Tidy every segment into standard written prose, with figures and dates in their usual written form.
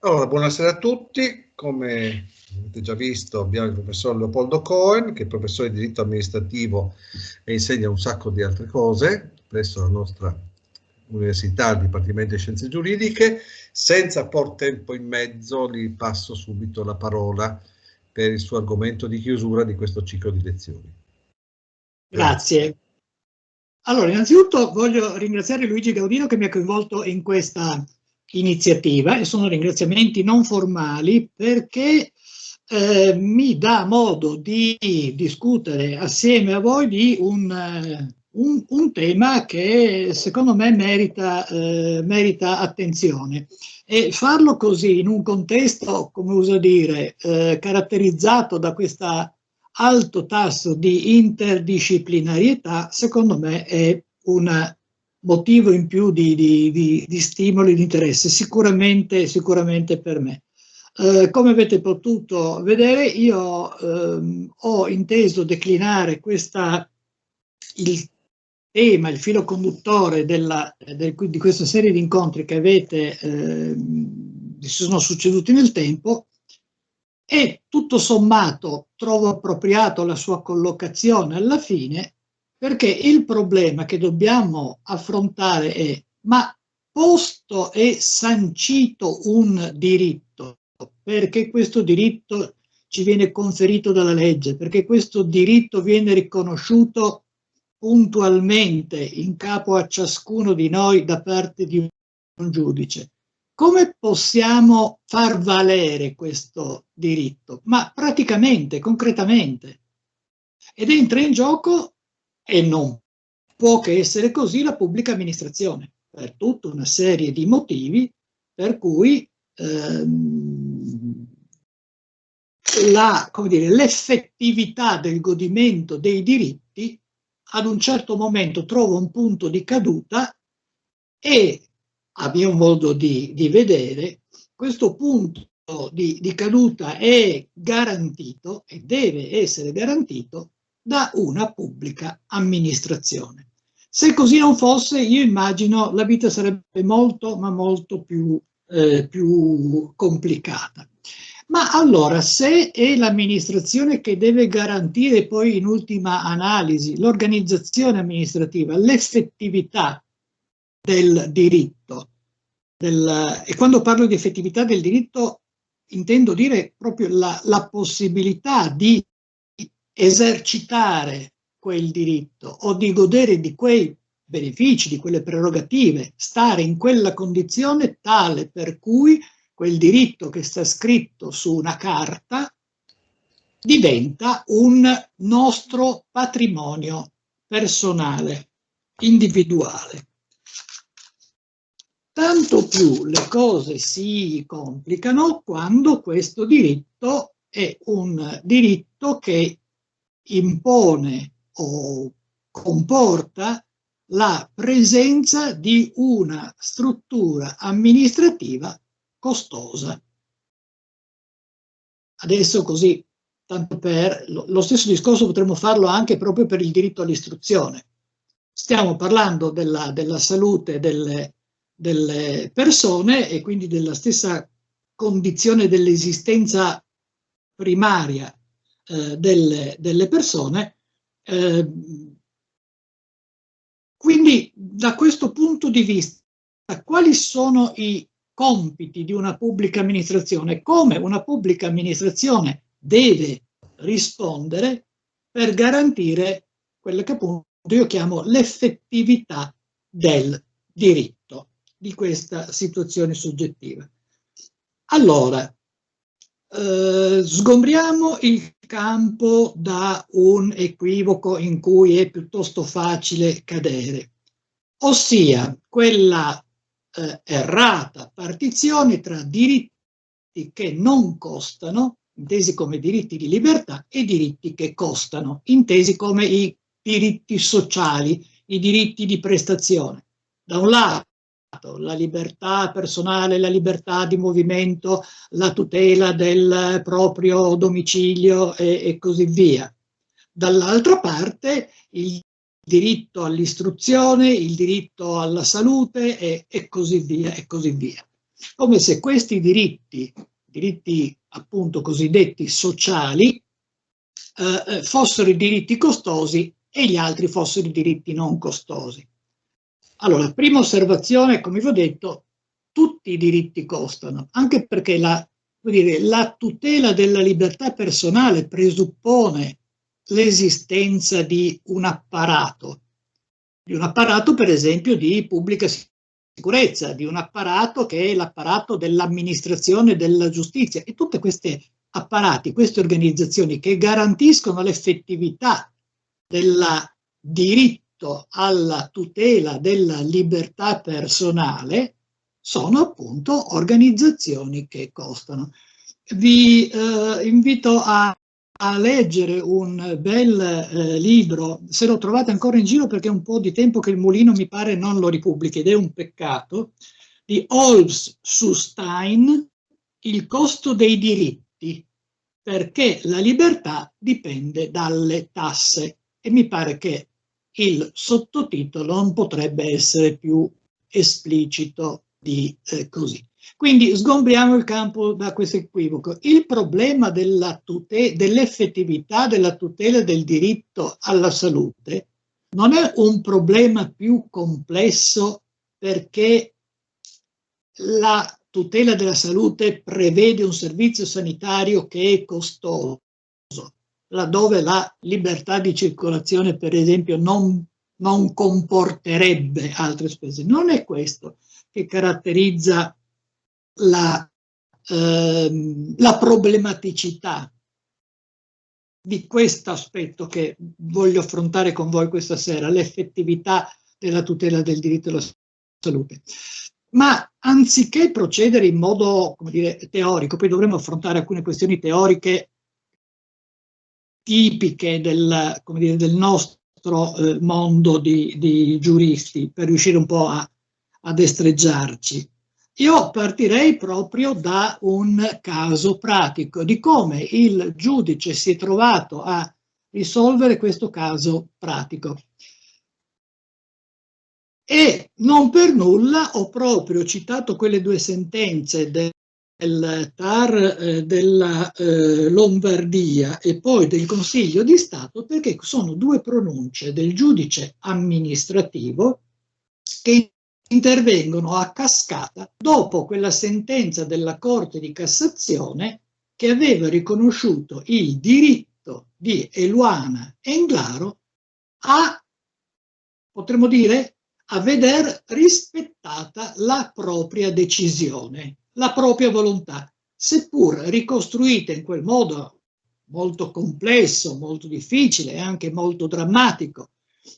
Allora, buonasera a tutti. Come avete già visto, abbiamo il professor Leopoldo Cohen, che è professore di diritto amministrativo e insegna un sacco di altre cose presso la nostra università, al Dipartimento di Scienze Giuridiche. Senza por tempo in mezzo, gli passo subito la parola per il suo argomento di chiusura di questo ciclo di lezioni. Grazie. Allora, innanzitutto voglio ringraziare Luigi Gaudino che mi ha coinvolto in questa iniziativa e sono ringraziamenti non formali perché mi dà modo di discutere assieme a voi di un tema che secondo me merita attenzione. E farlo così in un contesto, come uso dire, caratterizzato da questa alto tasso di interdisciplinarietà, secondo me è un motivo in più di stimolo e di interesse, sicuramente per me. Come avete potuto vedere, io ho inteso declinare il tema, il filo conduttore di questa serie di incontri che si sono succeduti nel tempo, e tutto sommato trovo appropriato la sua collocazione alla fine, perché il problema che dobbiamo affrontare è: ma posto e sancito un diritto, perché questo diritto ci viene conferito dalla legge, perché questo diritto viene riconosciuto puntualmente in capo a ciascuno di noi da parte di un giudice, come possiamo far valere questo diritto? Ma praticamente, concretamente. Ed entra in gioco, e non può che essere così, la pubblica amministrazione, per tutta una serie di motivi per cui l'effettività del godimento dei diritti ad un certo momento trova un punto di caduta e, a mio modo di vedere, questo punto di caduta è garantito e deve essere garantito da una pubblica amministrazione. Se così non fosse, io immagino la vita sarebbe molto, ma molto più complicata. Ma allora, se è l'amministrazione che deve garantire poi in ultima analisi l'organizzazione amministrativa, l'effettività del diritto, e quando parlo di effettività del diritto intendo dire proprio la possibilità di esercitare quel diritto o di godere di quei benefici, di quelle prerogative, stare in quella condizione tale per cui quel diritto che sta scritto su una carta diventa un nostro patrimonio personale, individuale. Tanto più le cose si complicano quando questo diritto è un diritto che impone o comporta la presenza di una struttura amministrativa costosa. Adesso così, tanto per lo stesso discorso potremmo farlo anche proprio per il diritto all'istruzione. Stiamo parlando della salute delle persone e quindi della stessa condizione dell'esistenza primaria delle persone. Quindi da questo punto di vista, quali sono i compiti di una pubblica amministrazione? Come una pubblica amministrazione deve rispondere per garantire quello che appunto io chiamo l'effettività del diritto, di questa situazione soggettiva. Allora, sgombriamo il campo da un equivoco in cui è piuttosto facile cadere, ossia quella errata partizione tra diritti che non costano, intesi come diritti di libertà, e diritti che costano, intesi come i diritti sociali, i diritti di prestazione. Da un lato la libertà personale, la libertà di movimento, la tutela del proprio domicilio e così via. Dall'altra parte il all'istruzione, il diritto alla salute e così via e così via. come se questi diritti appunto cosiddetti sociali, fossero i diritti costosi e gli altri fossero i diritti non costosi. Allora, prima osservazione, come vi ho detto, tutti i diritti costano, anche perché la tutela della libertà personale presuppone l'esistenza di un apparato per esempio di pubblica sicurezza, di un apparato che è l'apparato dell'amministrazione della giustizia, e tutti questi apparati, queste organizzazioni che garantiscono l'effettività del diritto alla tutela della libertà personale sono appunto organizzazioni che costano. Vi invito a leggere un bel libro, se lo trovate ancora in giro, perché è un po' di tempo che il Mulino mi pare non lo ripubblichi ed è un peccato, di Holmes su Stein, Il costo dei diritti, perché la libertà dipende dalle tasse, e mi pare che il sottotitolo non potrebbe essere più esplicito di così. Quindi sgombriamo il campo da questo equivoco. Il problema dell'effettività della tutela del diritto alla salute non è un problema più complesso, perché la tutela della salute prevede un servizio sanitario che è costoso, laddove la libertà di circolazione, per esempio, non comporterebbe altre spese. Non è questo che caratterizza la problematicità di questo aspetto che voglio affrontare con voi questa sera, l'effettività della tutela del diritto alla salute. Ma anziché procedere in modo, come dire, teorico, poi dovremo affrontare alcune questioni teoriche tipiche del, come dire, del nostro mondo di giuristi, per riuscire un po' a destreggiarci. Io partirei proprio da un caso pratico di come il giudice si è trovato a risolvere questo caso pratico. E non per nulla ho proprio citato quelle due sentenze del TAR della Lombardia e poi del Consiglio di Stato, perché sono due pronunce del giudice amministrativo che intervengono a cascata dopo quella sentenza della Corte di Cassazione che aveva riconosciuto il diritto di Eluana Englaro a, potremmo dire, a veder rispettata la propria decisione, la propria volontà, seppur ricostruita in quel modo molto complesso, molto difficile e anche molto drammatico,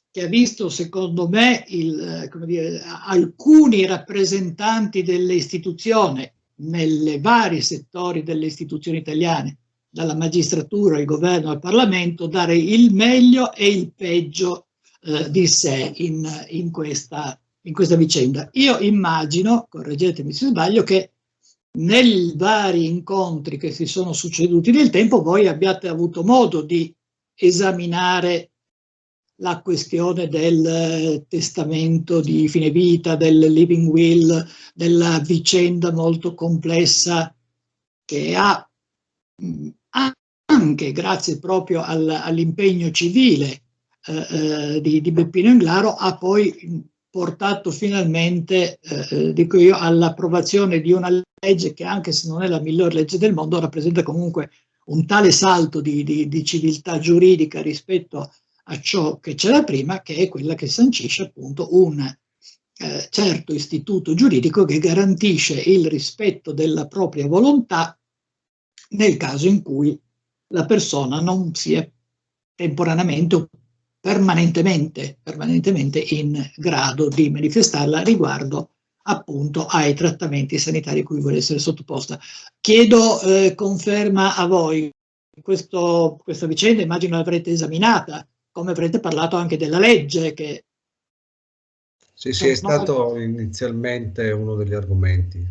che ha visto, secondo me, come dire, alcuni rappresentanti delle istituzioni, nelle vari settori delle istituzioni italiane, dalla magistratura, al governo, al Parlamento, dare il meglio e il peggio di sé in questa vicenda. Io immagino, correggetemi se sbaglio, che nei vari incontri che si sono succeduti nel tempo voi abbiate avuto modo di esaminare la questione del testamento di fine vita, del living will, della vicenda molto complessa che ha anche grazie proprio all'impegno civile di Beppino Englaro, ha poi portato finalmente, dico io, all'approvazione di una legge che, anche se non è la miglior legge del mondo, rappresenta comunque un tale salto di civiltà giuridica rispetto a ciò che c'era prima, che è quella che sancisce appunto un certo istituto giuridico che garantisce il rispetto della propria volontà nel caso in cui la persona non sia temporaneamente o permanentemente in grado di manifestarla riguardo appunto ai trattamenti sanitari a cui vuole essere sottoposta. Chiedo conferma a voi. Questa vicenda immagino l'avrete esaminata, come avrete parlato anche della legge che... Sì, è stato inizialmente uno degli argomenti.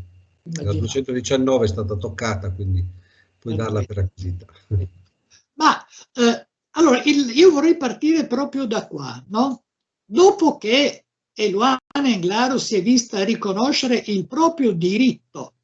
La 219 è stata toccata, quindi puoi darla per acquisita. Ma allora io vorrei partire proprio da qua, no? Dopo che Eluana Englaro si è vista riconoscere il proprio diritto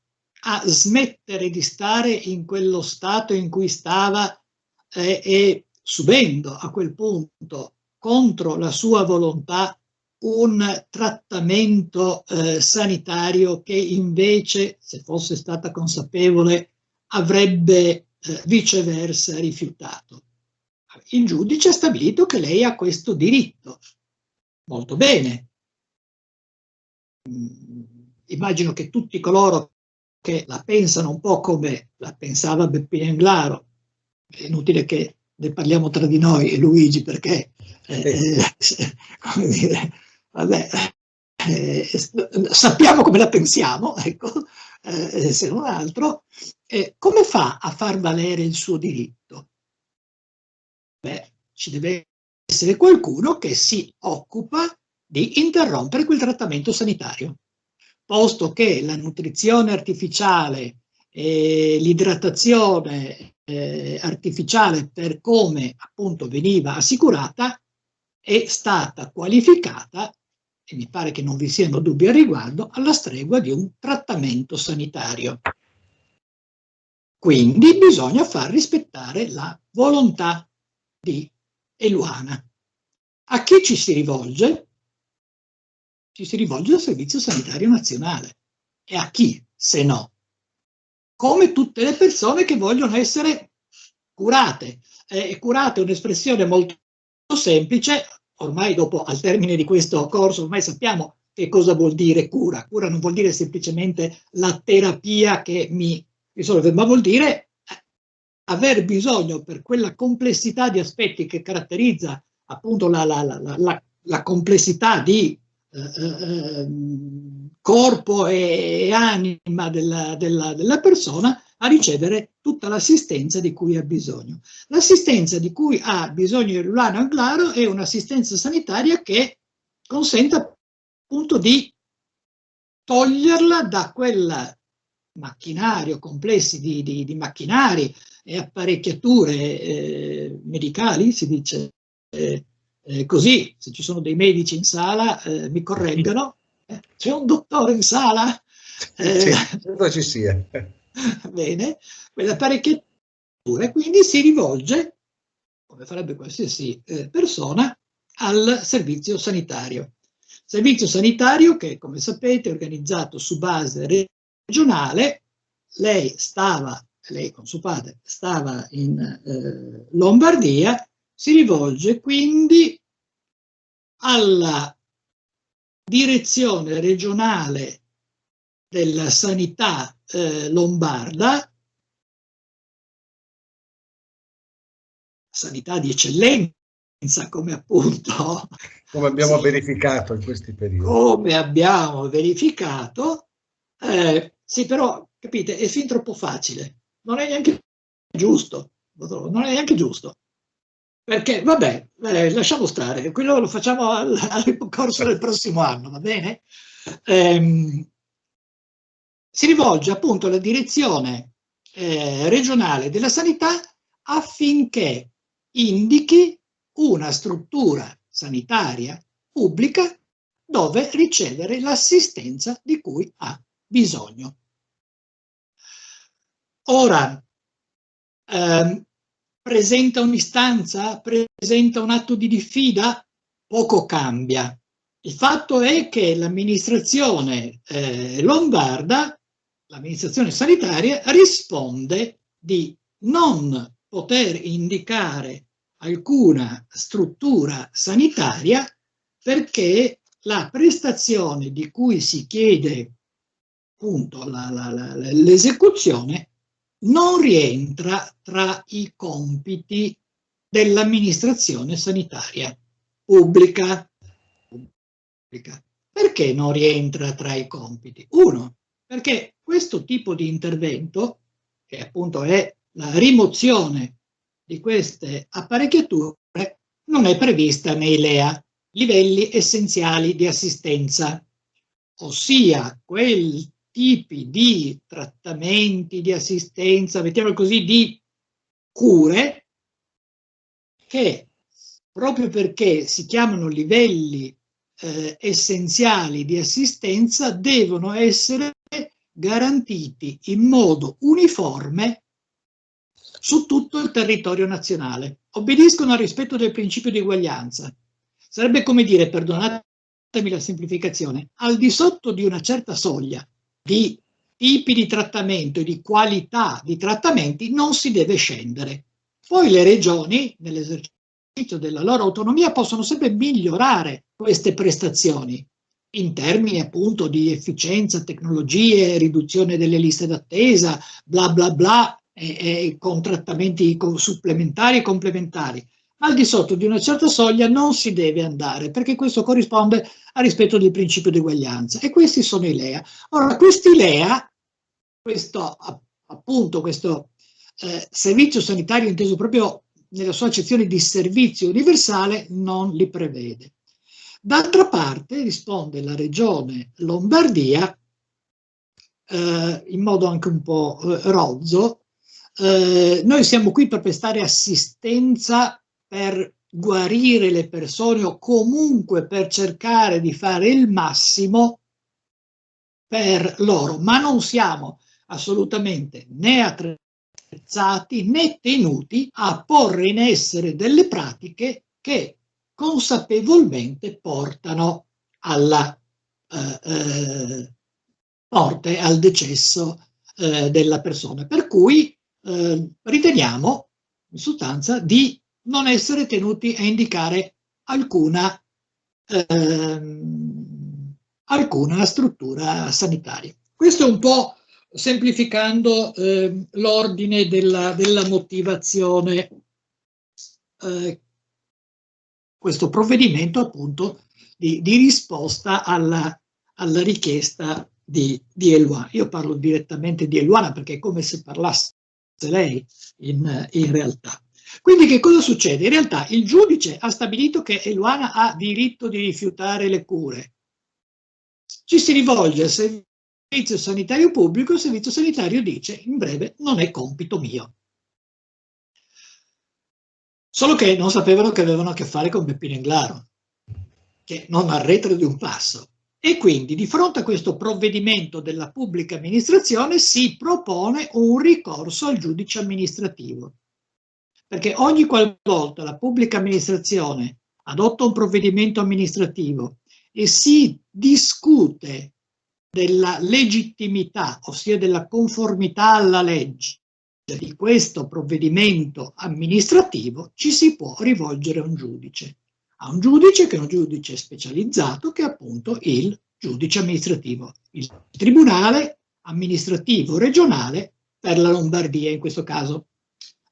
a smettere di stare in quello stato in cui stava e subendo a quel punto contro la sua volontà un trattamento sanitario che invece, se fosse stata consapevole, avrebbe viceversa rifiutato. Il giudice ha stabilito che lei ha questo diritto. Molto bene. Immagino che tutti coloro che la pensano un po' come la pensava Beppino Englaro, è inutile che ne parliamo tra di noi, Luigi, perché come dire, vabbè, sappiamo come la pensiamo, ecco, se non altro, come fa a far valere il suo diritto? Beh, ci deve essere qualcuno che si occupa di interrompere quel trattamento sanitario, posto che la nutrizione artificiale e l'idratazione artificiale, per come appunto veniva assicurata, è stata qualificata, e mi pare che non vi siano dubbi al riguardo, alla stregua di un trattamento sanitario. Quindi bisogna far rispettare la volontà di Eluana. A chi ci si rivolge? Ci si rivolge al Servizio Sanitario Nazionale. E a chi, se no? Come tutte le persone che vogliono essere curate. Curate è un'espressione molto semplice, ormai dopo, al termine di questo corso, ormai sappiamo che cosa vuol dire cura. Cura non vuol dire semplicemente la terapia che mi risolve, ma vuol dire aver bisogno, per quella complessità di aspetti che caratterizza appunto la complessità di corpo e anima della persona, a ricevere tutta l'assistenza di cui ha bisogno. L'assistenza di cui ha bisogno Eluana Englaro è un'assistenza sanitaria che consente appunto di toglierla da quel macchinario, complessi di macchinari e apparecchiature medicali, si dice così, se ci sono dei medici in sala mi correggano, c'è un dottore in sala? Sì, credo ci sia. Bene, quelle apparecchiature, quindi si rivolge, come farebbe qualsiasi persona, al servizio sanitario. Servizio sanitario che, come sapete, è organizzato su base regionale. Lei con suo padre stava in Lombardia, si rivolge quindi alla direzione regionale della sanità lombarda, sanità di eccellenza, come appunto come abbiamo verificato in questi periodi. Come abbiamo verificato, sì, però capite, è fin troppo facile, non è neanche giusto, non è neanche giusto, perché vabbè, lasciamo stare, quello lo facciamo al corso del prossimo anno, va bene? Si rivolge appunto alla direzione regionale della sanità affinché indichi una struttura sanitaria pubblica dove ricevere l'assistenza di cui ha bisogno. Ora, presenta un'istanza, presenta un atto di diffida, poco cambia. Il fatto è che l'amministrazione lombarda, l'amministrazione sanitaria, risponde di non poter indicare alcuna struttura sanitaria perché la prestazione di cui si chiede appunto l'esecuzione non rientra tra i compiti dell'amministrazione sanitaria pubblica. Perché non rientra tra i compiti? Uno, perché questo tipo di intervento, che appunto è la rimozione di queste apparecchiature, non è prevista nei LEA, livelli essenziali di assistenza, ossia quei tipi di trattamenti, di assistenza, mettiamolo così, di cure, che proprio perché si chiamano livelli essenziali di assistenza devono essere garantiti in modo uniforme su tutto il territorio nazionale. Obbediscono al rispetto del principio di uguaglianza. Sarebbe come dire, perdonatemi la semplificazione, al di sotto di una certa soglia di tipi di trattamento e di qualità di trattamenti non si deve scendere. Poi le regioni, nell'esercizio della loro autonomia, possono sempre migliorare queste prestazioni in termini appunto di efficienza, tecnologie, riduzione delle liste d'attesa, bla bla bla, con trattamenti supplementari e complementari. Ma al di sotto di una certa soglia non si deve andare, perché questo corrisponde al rispetto del principio di uguaglianza. E questi sono i LEA. Ora, questi LEA, questo servizio sanitario inteso proprio nella sua accezione di servizio universale, non li prevede. D'altra parte, risponde la Regione Lombardia, in modo anche un po' rozzo, noi siamo qui per prestare assistenza, per guarire le persone o comunque per cercare di fare il massimo per loro, ma non siamo assolutamente né attrezzati né tenuti a porre in essere delle pratiche che consapevolmente portano al decesso della persona. Per cui riteniamo, in sostanza, di non essere tenuti a indicare alcuna struttura sanitaria. Questo è un po' semplificando l'ordine della motivazione. Questo provvedimento appunto di risposta alla richiesta di Eluana. Io parlo direttamente di Eluana perché è come se parlasse lei in realtà. Quindi che cosa succede? In realtà il giudice ha stabilito che Eluana ha diritto di rifiutare le cure. Ci si rivolge al servizio sanitario pubblico, il servizio sanitario dice in breve non è compito mio. Solo che non sapevano che avevano a che fare con Beppino Englaro, che non arretra di un passo. E quindi di fronte a questo provvedimento della pubblica amministrazione si propone un ricorso al giudice amministrativo. Perché ogni qualvolta la pubblica amministrazione adotta un provvedimento amministrativo e si discute della legittimità, ossia della conformità alla legge di questo provvedimento amministrativo, ci si può rivolgere a un giudice che è un giudice specializzato, che è appunto il giudice amministrativo, il tribunale amministrativo regionale per la Lombardia in questo caso.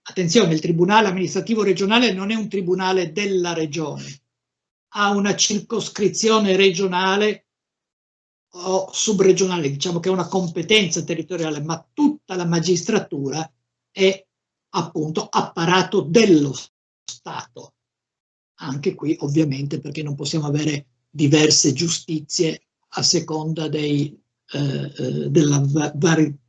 Attenzione, il tribunale amministrativo regionale non è un tribunale della regione, ha una circoscrizione regionale o subregionale, diciamo che è una competenza territoriale, ma tutta la magistratura è appunto apparato dello Stato. Anche qui ovviamente perché non possiamo avere diverse giustizie a seconda del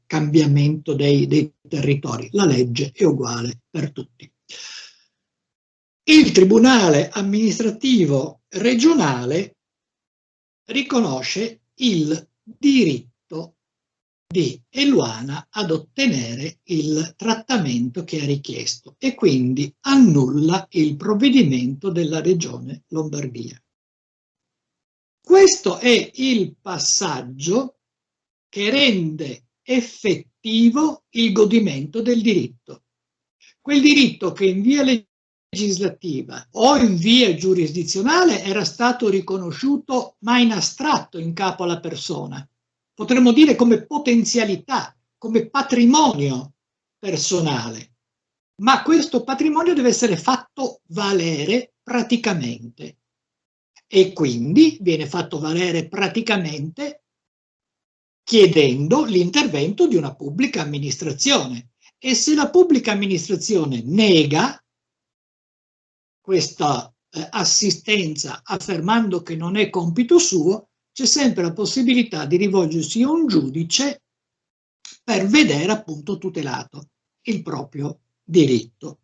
cambiamento dei territori. La legge è uguale per tutti. Il Tribunale amministrativo regionale riconosce il diritto di Eluana ad ottenere il trattamento che ha richiesto e quindi annulla il provvedimento della Regione Lombardia. Questo è il passaggio che rende effettivo il godimento del diritto. Quel diritto che in via legislativa o in via giurisdizionale era stato riconosciuto ma in astratto in capo alla persona. Potremmo dire come potenzialità, come patrimonio personale, ma questo patrimonio deve essere fatto valere praticamente e quindi viene fatto valere praticamente chiedendo l'intervento di una pubblica amministrazione e se la pubblica amministrazione nega questa assistenza affermando che non è compito suo, c'è sempre la possibilità di rivolgersi a un giudice per vedere appunto tutelato il proprio diritto.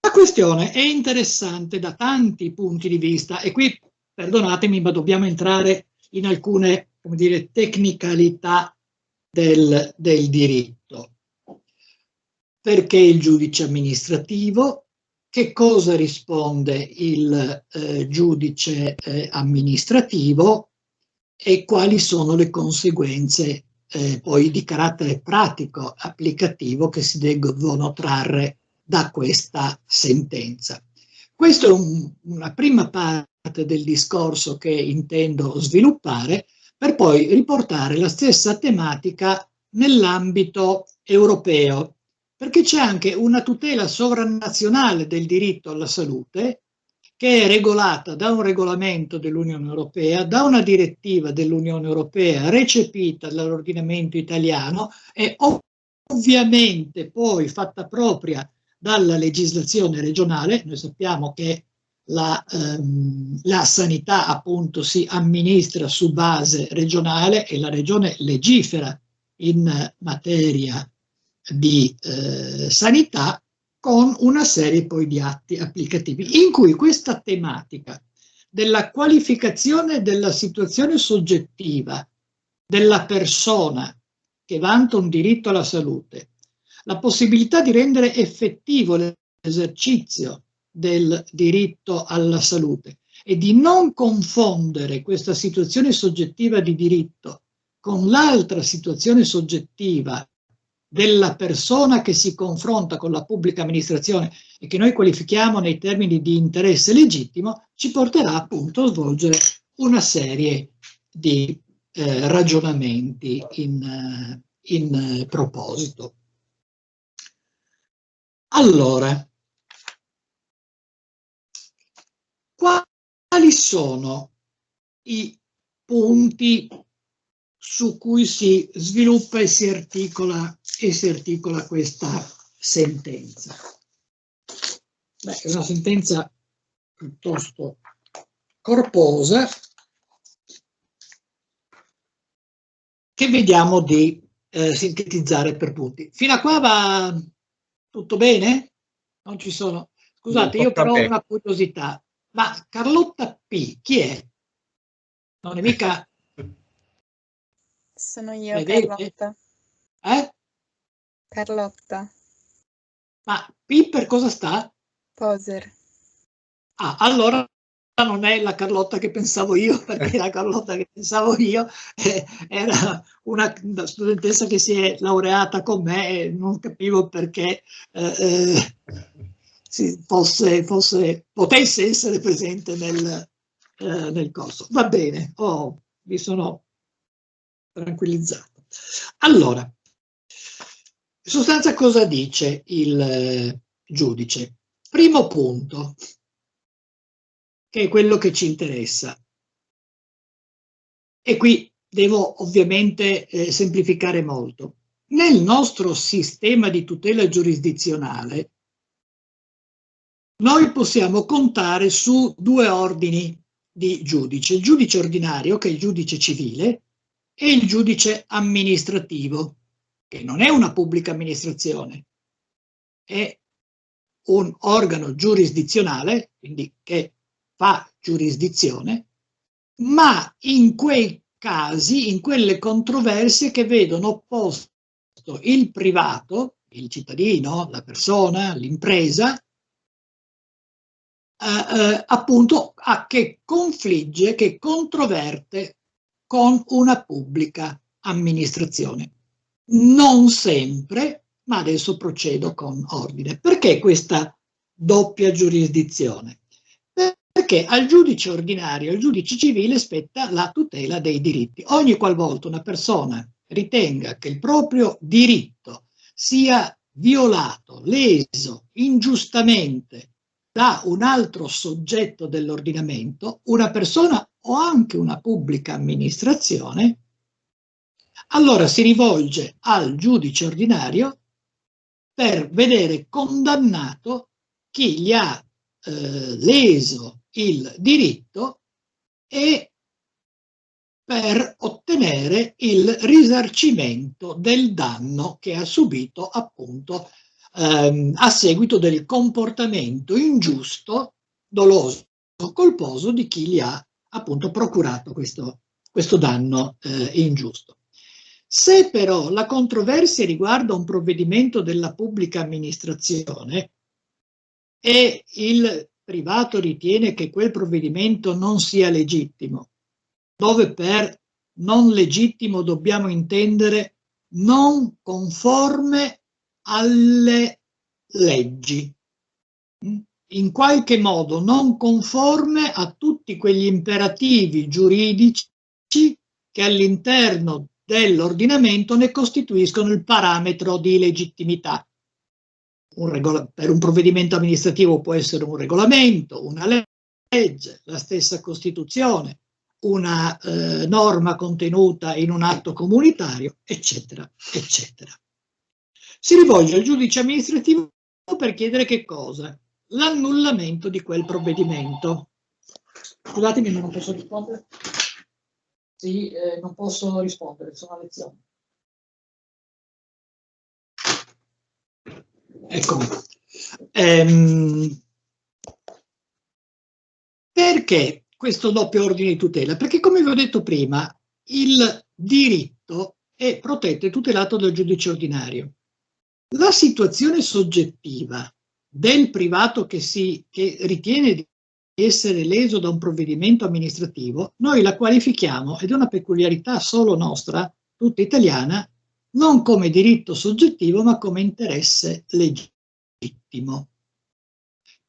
La questione è interessante da tanti punti di vista e qui perdonatemi, ma dobbiamo entrare in alcune, come dire, tecnicalità del diritto. Perché il giudice amministrativo? Che cosa risponde il giudice amministrativo e quali sono le conseguenze poi di carattere pratico applicativo che si devono trarre da questa sentenza. Questa è una prima parte del discorso che intendo sviluppare per poi riportare la stessa tematica nell'ambito europeo, perché c'è anche una tutela sovranazionale del diritto alla salute che è regolata da un regolamento dell'Unione Europea, da una direttiva dell'Unione Europea recepita dall'ordinamento italiano e ovviamente poi fatta propria dalla legislazione regionale. Noi sappiamo che la sanità appunto si amministra su base regionale e la regione legifera in materia di sanità con una serie poi di atti applicativi in cui questa tematica della qualificazione della situazione soggettiva della persona che vanta un diritto alla salute, la possibilità di rendere effettivo l'esercizio del diritto alla salute e di non confondere questa situazione soggettiva di diritto con l'altra situazione soggettiva della persona che si confronta con la pubblica amministrazione e che noi qualifichiamo nei termini di interesse legittimo, ci porterà appunto a svolgere una serie di ragionamenti in proposito. Allora, quali sono i punti su cui si sviluppa e si articola questa sentenza? Beh, è una sentenza piuttosto corposa che vediamo di sintetizzare per punti. Fino a qua va tutto bene? Non ci sono. Scusate, io però ho una curiosità. Ma Carlotta P, chi è? Non è mica... Sono io, Carlotta. Carlotta. Ma P per cosa sta? Poser. Ah, allora non è la Carlotta che pensavo io, perché la Carlotta che pensavo io era una studentessa che si è laureata con me e non capivo perché potesse essere presente nel corso. Va bene, mi sono tranquillizzato. Allora, in sostanza cosa dice il giudice? Primo punto, che è quello che ci interessa. E qui devo ovviamente semplificare molto. Nel nostro sistema di tutela giurisdizionale noi possiamo contare su due ordini di giudice: il giudice ordinario, che è il giudice civile, e il giudice amministrativo, che non è una pubblica amministrazione, è un organo giurisdizionale, quindi che fa giurisdizione, ma in quei casi, in quelle controversie che vedono opposto il privato, il cittadino, la persona, l'impresa, appunto che confligge, che controverte con una pubblica amministrazione. Non sempre, ma adesso procedo con ordine. Perché questa doppia giurisdizione? Perché al giudice ordinario e al giudice civile spetta la tutela dei diritti. Ogni qualvolta una persona ritenga che il proprio diritto sia violato, leso ingiustamente da un altro soggetto dell'ordinamento, una persona o anche una pubblica amministrazione, allora si rivolge al giudice ordinario per vedere condannato chi gli ha leso il diritto e per ottenere il risarcimento del danno che ha subito appunto a seguito del comportamento ingiusto, doloso, colposo di chi gli ha appunto procurato questo danno ingiusto. Se però la controversia riguarda un provvedimento della pubblica amministrazione e il privato ritiene che quel provvedimento non sia legittimo, dove per non legittimo dobbiamo intendere non conforme alle leggi, in qualche modo non conforme a tutti quegli imperativi giuridici che all'interno dell'ordinamento ne costituiscono il parametro di legittimità. Per un provvedimento amministrativo può essere un regolamento, una legge, la stessa Costituzione, una norma contenuta in un atto comunitario, eccetera, eccetera. Si rivolge al giudice amministrativo per chiedere che cosa? L'annullamento di quel provvedimento. Scusatemi, ma non posso rispondere? Sì, non posso rispondere, sono a lezione. Eccomi. Perché questo doppio ordine di tutela? Perché, come vi ho detto prima, il diritto è protetto e tutelato dal giudice ordinario. La situazione soggettiva del privato che ritiene di essere leso da un provvedimento amministrativo, noi la qualifichiamo, ed è una peculiarità solo nostra, tutta italiana, non come diritto soggettivo, ma come interesse legittimo.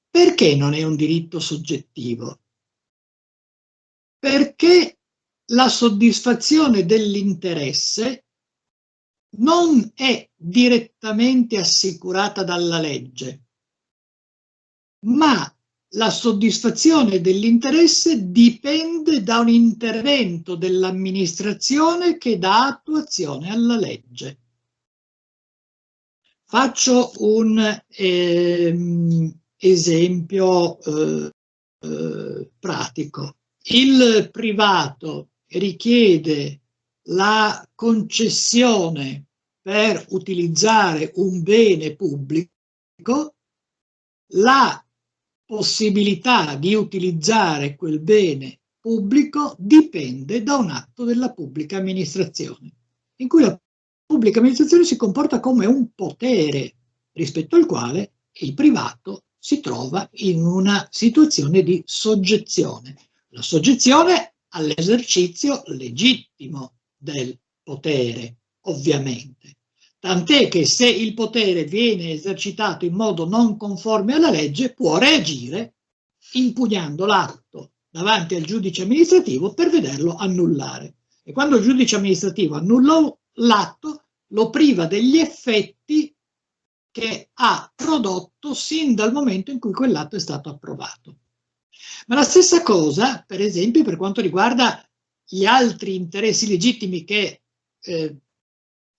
Perché non è un diritto soggettivo? Perché la soddisfazione dell'interesse non è direttamente assicurata dalla legge, ma la soddisfazione dell'interesse dipende da un intervento dell'amministrazione che dà attuazione alla legge. Faccio un esempio pratico. Il privato richiede la concessione per utilizzare un bene pubblico, la possibilità di utilizzare quel bene pubblico dipende da un atto della pubblica amministrazione, in cui la pubblica amministrazione si comporta come un potere rispetto al quale il privato si trova in una situazione di soggezione. La soggezione all'esercizio legittimo del potere, ovviamente. Tant'è che se il potere viene esercitato in modo non conforme alla legge, può reagire impugnando l'atto davanti al giudice amministrativo per vederlo annullare. E quando il giudice amministrativo annulla l'atto, lo priva degli effetti che ha prodotto sin dal momento in cui quell'atto è stato approvato. Ma la stessa cosa, per esempio, per quanto riguarda gli altri interessi legittimi che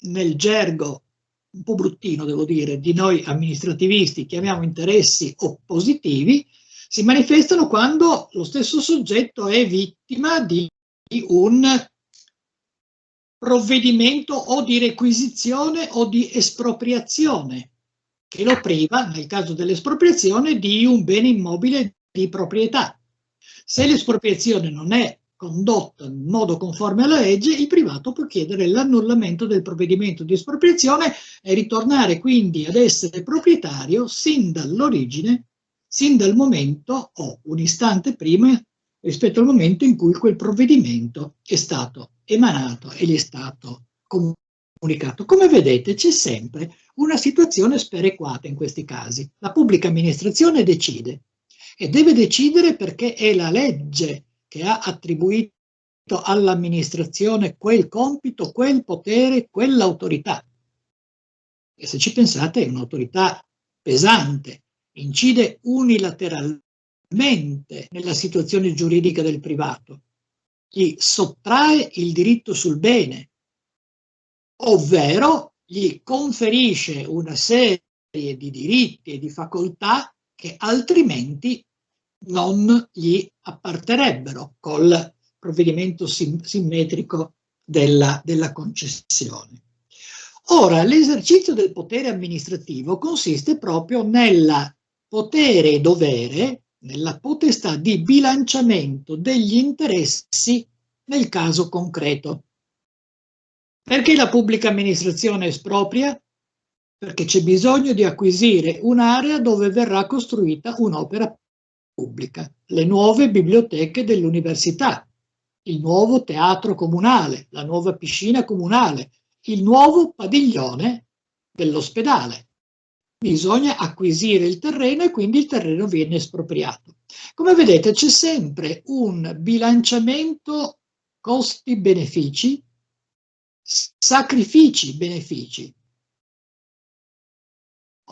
nel gergo un po' bruttino, devo dire, di noi amministrativisti chiamiamo interessi oppositivi, si manifestano quando lo stesso soggetto è vittima di un provvedimento o di requisizione o di espropriazione che lo priva, nel caso dell'espropriazione, di un bene immobile di proprietà. Se l'espropriazione non è condotta in modo conforme alla legge, il privato può chiedere l'annullamento del provvedimento di espropriazione e ritornare quindi ad essere proprietario sin dall'origine, sin dal momento o un istante prima rispetto al momento in cui quel provvedimento è stato emanato e gli è stato comunicato. Come vedete, c'è sempre una situazione sperequata in questi casi. La pubblica amministrazione decide e deve decidere perché è la legge che ha attribuito all'amministrazione quel compito, quel potere, quell'autorità. E se ci pensate è un'autorità pesante, incide unilateralmente nella situazione giuridica del privato, gli sottrae il diritto sul bene, ovvero gli conferisce una serie di diritti e di facoltà che altrimenti non gli apparterebbero col provvedimento simmetrico della concessione. Ora, l'esercizio del potere amministrativo consiste proprio nel potere e dovere nella potestà di bilanciamento degli interessi nel caso concreto. Perché la pubblica amministrazione espropria? Perché c'è bisogno di acquisire un'area dove verrà costruita un'opera pubblica, le nuove biblioteche dell'università, il nuovo teatro comunale, la nuova piscina comunale, il nuovo padiglione dell'ospedale. Bisogna acquisire il terreno e quindi il terreno viene espropriato. Come vedete c'è sempre un bilanciamento costi-benefici, sacrifici-benefici.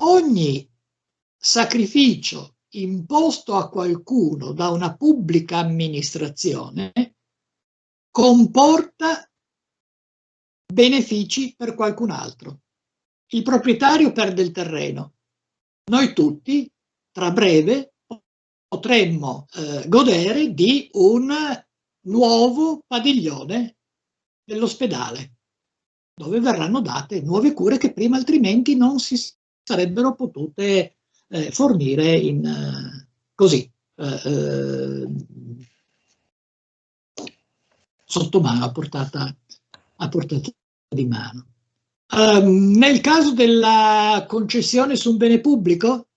Ogni sacrificio imposto a qualcuno da una pubblica amministrazione comporta benefici per qualcun altro. Il proprietario perde il terreno. Noi tutti, tra breve, potremmo godere di un nuovo padiglione dell'ospedale, dove verranno date nuove cure che prima altrimenti non si sarebbero potute fornire in così sotto mano, a portata di mano. Nel caso della concessione su un bene pubblico,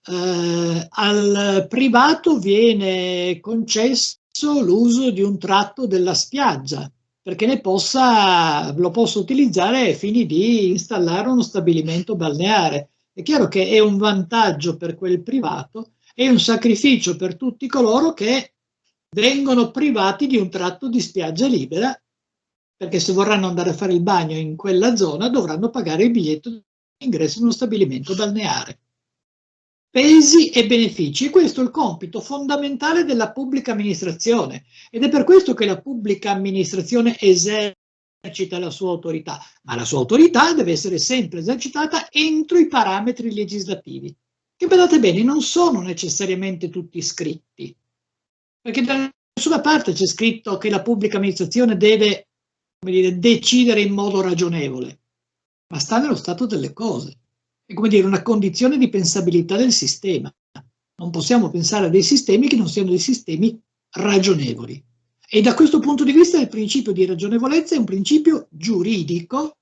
al privato viene concesso l'uso di un tratto della spiaggia perché lo possa utilizzare ai fini di installare uno stabilimento balneare. È chiaro che è un vantaggio per quel privato e un sacrificio per tutti coloro che vengono privati di un tratto di spiaggia libera, perché se vorranno andare a fare il bagno in quella zona dovranno pagare il biglietto di ingresso in uno stabilimento balneare. Pesi e benefici, questo è il compito fondamentale della pubblica amministrazione ed è per questo che la pubblica amministrazione esercita la sua autorità, ma la sua autorità deve essere sempre esercitata entro i parametri legislativi, che badate bene non sono necessariamente tutti scritti, perché da nessuna parte c'è scritto che la pubblica amministrazione deve, come dire, decidere in modo ragionevole, ma sta nello stato delle cose. È come dire una condizione di pensabilità del sistema. Non possiamo pensare a dei sistemi che non siano dei sistemi ragionevoli. E da questo punto di vista il principio di ragionevolezza è un principio giuridico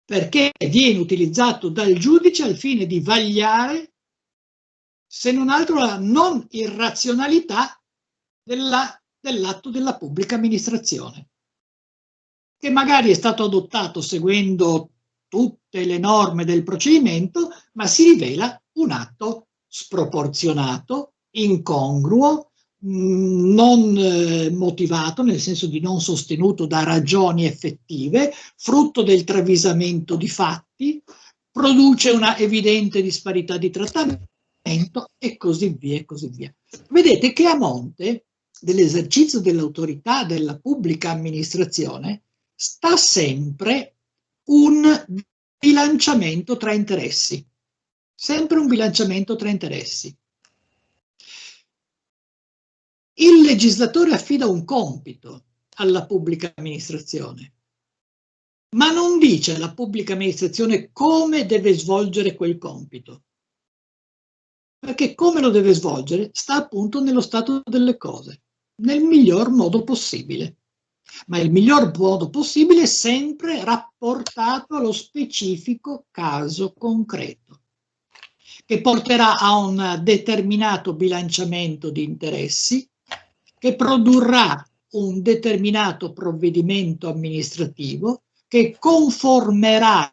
perché viene utilizzato dal giudice al fine di vagliare, se non altro, la non irrazionalità dell'atto della pubblica amministrazione, che magari è stato adottato seguendo tutte le norme del procedimento, ma si rivela un atto sproporzionato, incongruo, non motivato, nel senso di non sostenuto da ragioni effettive, frutto del travisamento di fatti, produce una evidente disparità di trattamento e così via e così via. Vedete che a monte dell'esercizio dell'autorità della pubblica amministrazione sta sempre un bilanciamento tra interessi, sempre un bilanciamento tra interessi. Il legislatore affida un compito alla pubblica amministrazione, ma non dice alla pubblica amministrazione come deve svolgere quel compito, perché come lo deve svolgere sta appunto nello stato delle cose, nel miglior modo possibile. Ma il miglior modo possibile è sempre rapportato allo specifico caso concreto, che porterà a un determinato bilanciamento di interessi, che produrrà un determinato provvedimento amministrativo, che conformerà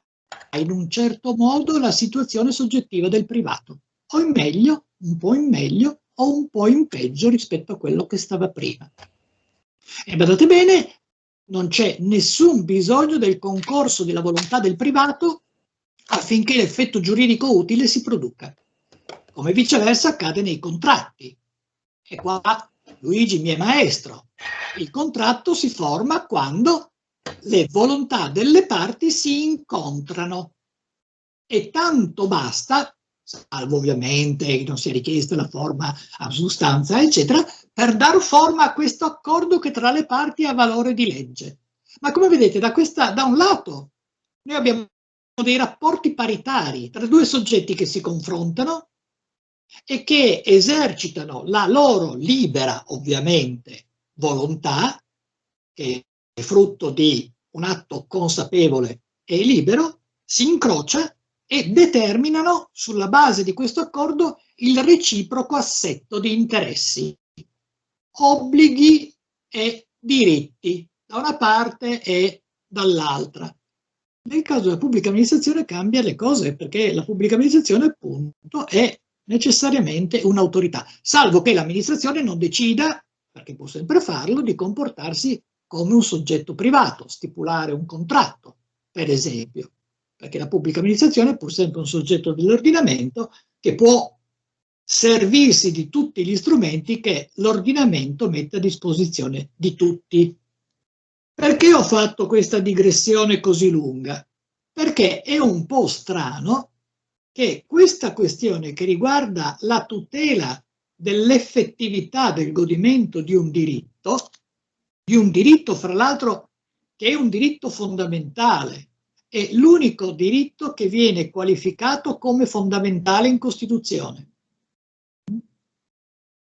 in un certo modo la situazione soggettiva del privato, o in meglio, un po' in meglio, o un po' in peggio rispetto a quello che stava prima. E badate bene, non c'è nessun bisogno del concorso della volontà del privato affinché l'effetto giuridico utile si produca. Come viceversa accade nei contratti. E qua Luigi mi è maestro. Il contratto si forma quando le volontà delle parti si incontrano. E tanto basta, salvo ovviamente che non sia richiesta la forma a sostanza, eccetera, per dar forma a questo accordo che tra le parti ha valore di legge. Ma come vedete, da un lato noi abbiamo dei rapporti paritari tra due soggetti che si confrontano e che esercitano la loro libera, ovviamente, volontà, che è frutto di un atto consapevole e libero, si incrocia e determinano sulla base di questo accordo il reciproco assetto di interessi, obblighi e diritti da una parte e dall'altra. Nel caso della pubblica amministrazione cambia le cose, perché la pubblica amministrazione appunto è necessariamente un'autorità, salvo che l'amministrazione non decida, perché può sempre farlo, di comportarsi come un soggetto privato, stipulare un contratto, per esempio, perché la pubblica amministrazione è pur sempre un soggetto dell'ordinamento che può servirsi di tutti gli strumenti che l'ordinamento mette a disposizione di tutti. Perché ho fatto questa digressione così lunga? Perché è un po' strano che questa questione che riguarda la tutela dell'effettività del godimento di un diritto fra l'altro che è un diritto fondamentale, è l'unico diritto che viene qualificato come fondamentale in Costituzione.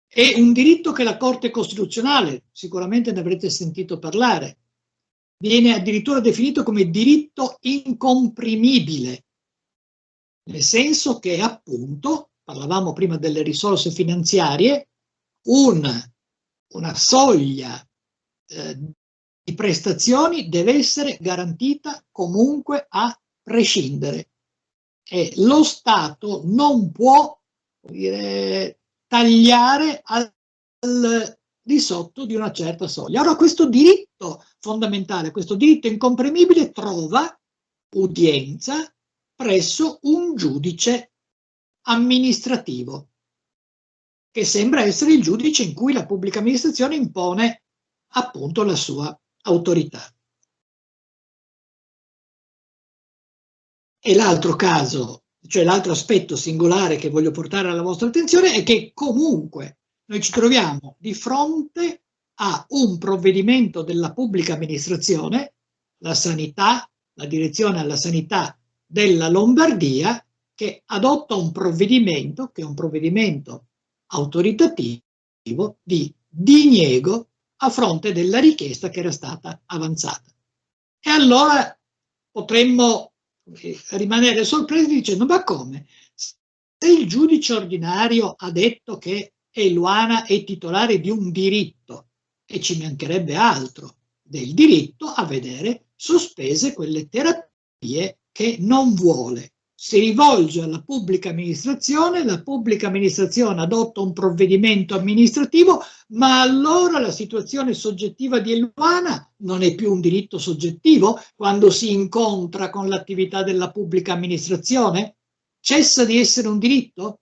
È un diritto che la Corte Costituzionale, sicuramente ne avrete sentito parlare, viene addirittura definito come diritto incomprimibile, nel senso che appunto, parlavamo prima delle risorse finanziarie, una soglia di prestazioni deve essere garantita comunque a prescindere e lo Stato non può tagliare al di sotto di una certa soglia. Allora questo diritto fondamentale, questo diritto incomprimibile trova udienza presso un giudice amministrativo, che sembra essere il giudice in cui la pubblica amministrazione impone appunto la sua autorità. E l'altro caso, cioè l'altro aspetto singolare che voglio portare alla vostra attenzione è che comunque noi ci troviamo di fronte a un provvedimento della pubblica amministrazione, la sanità, la direzione alla sanità della Lombardia, che adotta un provvedimento, che è un provvedimento autoritativo di diniego a fronte della richiesta che era stata avanzata. E allora potremmo rimanere sorpresi dicendo: ma come? Se il giudice ordinario ha detto che Eluana è titolare di un diritto, e ci mancherebbe altro, del diritto a vedere sospese quelle terapie che non vuole. Si rivolge alla pubblica amministrazione, la pubblica amministrazione adotta un provvedimento amministrativo, ma allora la situazione soggettiva di Eluana non è più un diritto soggettivo quando si incontra con l'attività della pubblica amministrazione? Cessa di essere un diritto?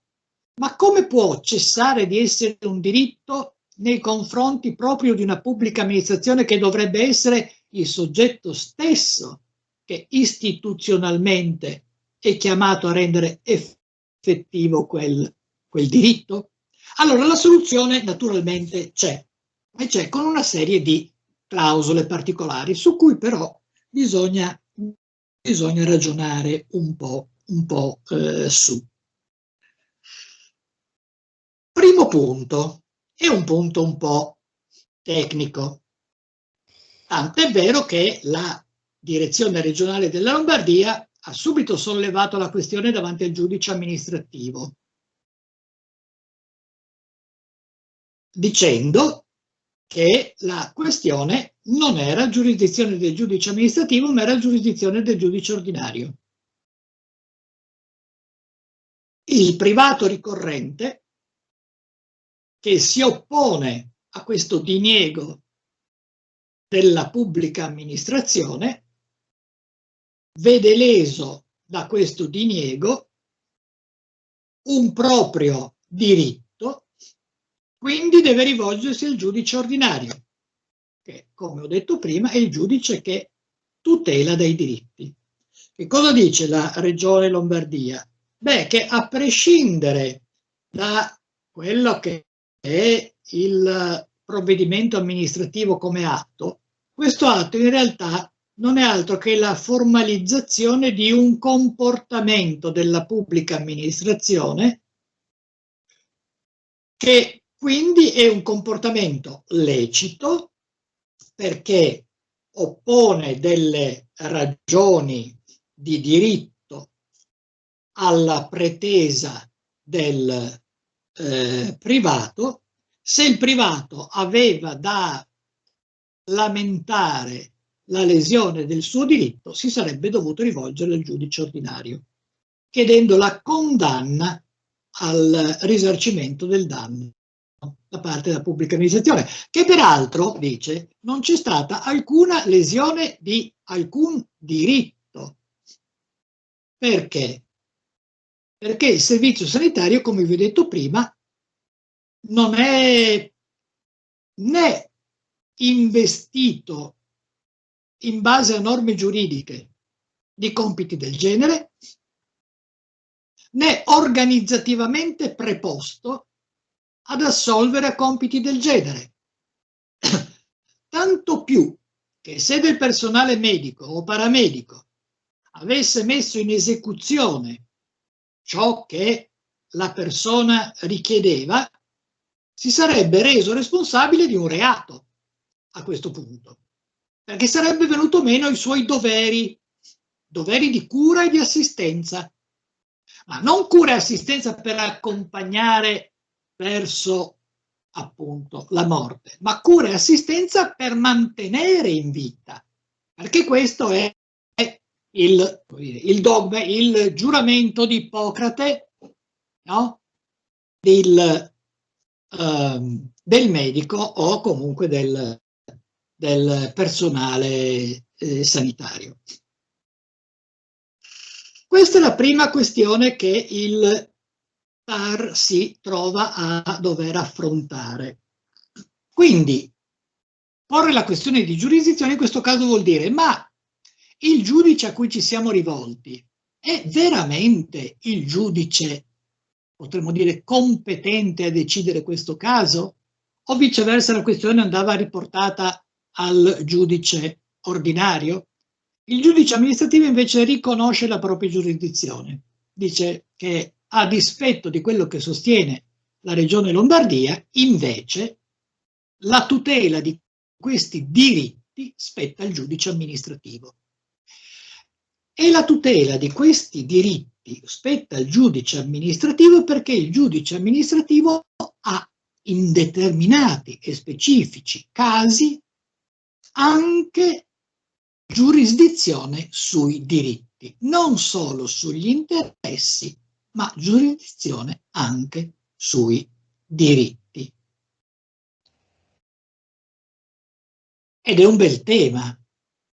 Ma come può cessare di essere un diritto nei confronti proprio di una pubblica amministrazione che dovrebbe essere il soggetto stesso che istituzionalmente è chiamato a rendere effettivo quel diritto? Allora la soluzione naturalmente c'è, e c'è con una serie di clausole particolari su cui però bisogna ragionare un po' su. Primo punto, è un punto un po' tecnico, tant'è vero che la direzione regionale della Lombardia ha subito sollevato la questione davanti al giudice amministrativo, dicendo che la questione non era giurisdizione del giudice amministrativo, ma era giurisdizione del giudice ordinario. Il privato ricorrente che si oppone a questo diniego della pubblica amministrazione vede leso da questo diniego un proprio diritto, quindi deve rivolgersi al giudice ordinario, che, come ho detto prima, è il giudice che tutela dei diritti. Che cosa dice la Regione Lombardia? Beh, che a prescindere da quello che è il provvedimento amministrativo come atto, questo atto in realtà non è altro che la formalizzazione di un comportamento della pubblica amministrazione che quindi è un comportamento lecito perché oppone delle ragioni di diritto alla pretesa del privato. Se il privato aveva da lamentare la lesione del suo diritto, si sarebbe dovuto rivolgere al giudice ordinario, chiedendo la condanna al risarcimento del danno da parte della pubblica amministrazione, che peraltro, dice, non c'è stata alcuna lesione di alcun diritto. Perché? Perché il servizio sanitario, come vi ho detto prima, non è né investito in base a norme giuridiche di compiti del genere, né organizzativamente preposto ad assolvere a compiti del genere. Tanto più che se del personale medico o paramedico avesse messo in esecuzione ciò che la persona richiedeva, si sarebbe reso responsabile di un reato a questo punto, perché sarebbe venuto meno ai suoi doveri di cura e di assistenza, ma non cura e assistenza per accompagnare verso appunto la morte, ma cura e assistenza per mantenere in vita, perché questo è il dogma, il giuramento di Ippocrate, no? del medico o comunque del personale sanitario. Questa è la prima questione che il TAR si trova a dover affrontare. Quindi, porre la questione di giurisdizione in questo caso vuol dire: ma il giudice a cui ci siamo rivolti è veramente il giudice, potremmo dire, competente a decidere questo caso? O viceversa la questione andava riportata al giudice ordinario? Il giudice amministrativo invece riconosce la propria giurisdizione, dice che a dispetto di quello che sostiene la Regione Lombardia, invece la tutela di questi diritti spetta al giudice amministrativo. E la tutela di questi diritti spetta al giudice amministrativo perché il giudice amministrativo ha in determinati e specifici casi anche giurisdizione sui diritti, non solo sugli interessi, ma giurisdizione anche sui diritti. Ed è un bel tema,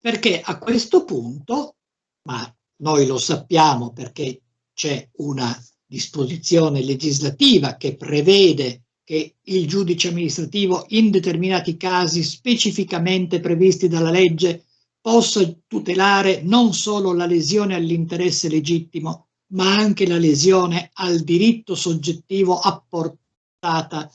perché a questo punto, ma noi lo sappiamo perché c'è una disposizione legislativa che prevede che il giudice amministrativo in determinati casi specificamente previsti dalla legge possa tutelare non solo la lesione all'interesse legittimo, ma anche la lesione al diritto soggettivo apportata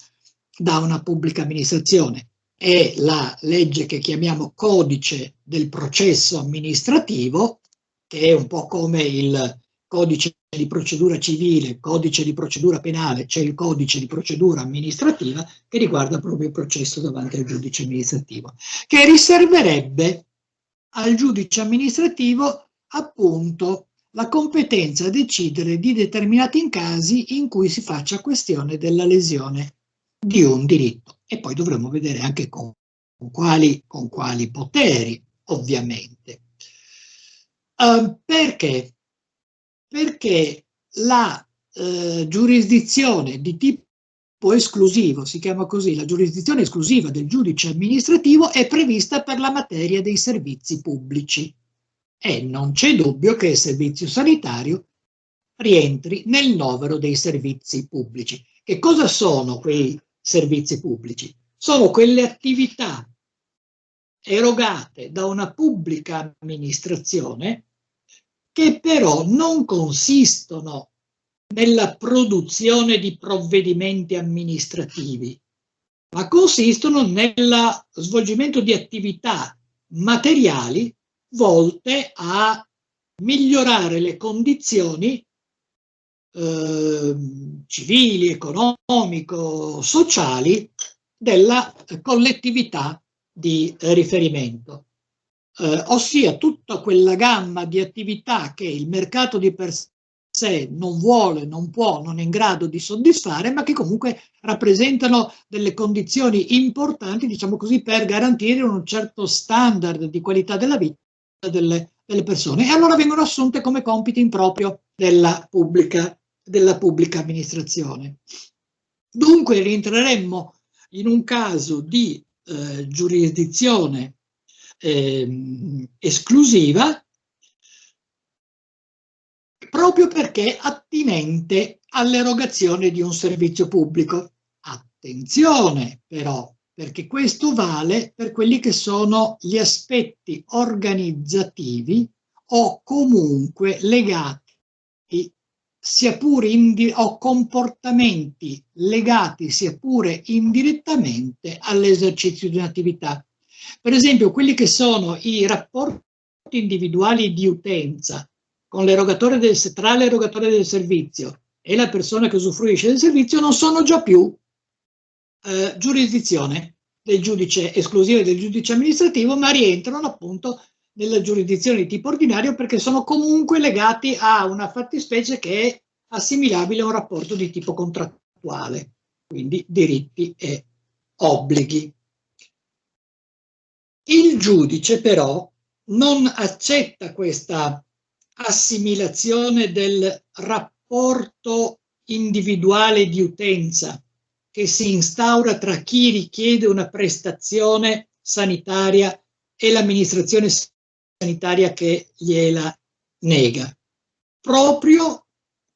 da una pubblica amministrazione. È la legge che chiamiamo Codice del processo amministrativo, che è un po' come il codice di procedura civile, codice di procedura penale, c'è il codice di procedura amministrativa che riguarda proprio il processo davanti al giudice amministrativo, che riserverebbe al giudice amministrativo appunto la competenza a decidere di determinati casi in cui si faccia questione della lesione di un diritto. E poi dovremo vedere anche con quali poteri, ovviamente. Perché? Perché la giurisdizione di tipo esclusivo, si chiama così, la giurisdizione esclusiva del giudice amministrativo è prevista per la materia dei servizi pubblici e non c'è dubbio che il servizio sanitario rientri nel novero dei servizi pubblici. Che cosa sono quei servizi pubblici? Sono quelle attività erogate da una pubblica amministrazione che però non consistono nella produzione di provvedimenti amministrativi, ma consistono nello svolgimento di attività materiali volte a migliorare le condizioni civili, economico-sociali della collettività di riferimento, ossia tutta quella gamma di attività che il mercato di per sé non vuole, non può, non è in grado di soddisfare, ma che comunque rappresentano delle condizioni importanti, diciamo così, per garantire un certo standard di qualità della vita delle persone, e allora vengono assunte come compiti in proprio della pubblica amministrazione. Dunque rientreremmo in un caso di giurisdizione esclusiva, proprio perché attinente all'erogazione di un servizio pubblico. Attenzione però, perché questo vale per quelli che sono gli aspetti organizzativi o comunque legati, sia pure o comportamenti legati sia pure indirettamente all'esercizio di un'attività. Per esempio, quelli che sono i rapporti individuali di utenza con l'erogatore tra l'erogatore del servizio e la persona che usufruisce del servizio non sono già più giurisdizione del giudice esclusivo e del giudice amministrativo, ma rientrano appunto nella giurisdizione di tipo ordinario, perché sono comunque legati a una fattispecie che è assimilabile a un rapporto di tipo contrattuale, quindi diritti e obblighi. Il giudice però non accetta questa assimilazione del rapporto individuale di utenza che si instaura tra chi richiede una prestazione sanitaria e l'amministrazione sanitaria che gliela nega, proprio